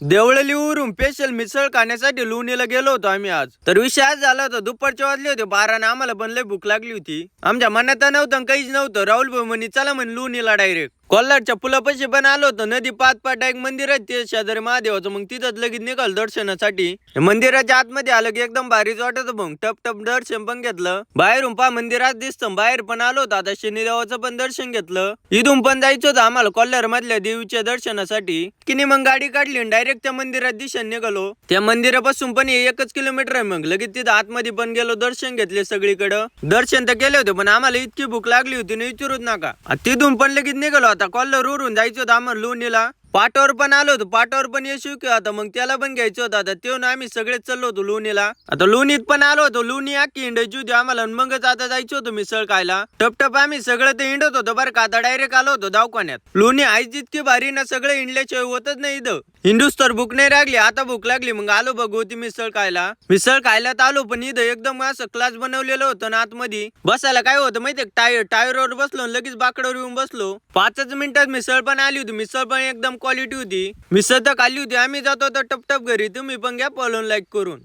देवळलीवरून special मिसळ खाण्यासाठी लोणीला गेलो होतो आम्ही आज. तर विषय आज झाला होता, दुपारचे वाजले होते 12 आणि आम्हाला पण लय भूक लागली होती. आमच्या मनात नव्हतं काहीच नव्हतं. राहुल भाऊ म्हणे चला म्हणे लोणीला डायरेक्ट. कोल्हारच्या पुलापाशी पण आलो होतो. नदी पाठ एक मंदिर आहे ते शेजारी महादेवाचं. मग तिथंच लगेच निघाल दर्शनासाठी. मंदिराच्या आतमध्ये आलं की एकदम भारीच वाटत मग टप टप दर्शन पण घेतलं. बाहेरून पा मंदिरात दिसतं, बाहेर पण आलो होतो. आता शनिदेवाचं पण दर्शन घेतलं. इथून पण जायचं होतं आम्हाला कोल्हार मधल्या देवीच्या दर्शनासाठी. किनी मग गाडी काढली डायरेक्ट त्या मंदिरात दिशेने निघालो. त्या मंदिरापासून पण 1 किलोमीटर आहे. मग लगेच तिथं आतमध्ये पण गेलो, दर्शन घेतले सगळीकडे. दर्शन तर केले होते पण आम्हाला इतकी भूक लागली होती ना विचारूच नका. तिथून पण लगेच निघालो. आता कोल्हार वरून जायचं होतं आम्हाला लोणीला. पाटावर पण आलो होतो. पाटावर पण येशू की आता मग त्याला पण घ्यायचं होतं. आता तेव्हा आम्ही सगळेच चाललो होतो लोणीला. आता लोणीत पण आलो होतो. लोणी आखी हिंडायची होती आम्हाला. मगच आता जायचं होतं मिसळ खायला. टप आम्ही सगळं ते हिंडत होतो बरं का. आता डायरेक्ट आलो होतो दवाखान्यात. लोणी आईच इतकी भारी ना, सगळं हिंडल्याशिवाय होतच नाही इथं. हिंदूस तर भूक नाही लागली, आता भूक लागली. मग आलो भगवती मिसळ खायला. मिसळ खायला तर आलो पण इथं एकदम असं क्लास बनवलेलं होतं ना आतमध्ये. बसायला काय होतं माहितीये, टायरवर बसलो लगेच बाकडावर येऊन बसलो. 5च मिनिटात मिसळ पण आली होती. मिसळ पण एकदम क्वालिटी होती. मिसळ तर खाल्ली होती. आम्ही जातो तर टप घरी. तुम्ही पण घ्या फॉलो लाईक करून.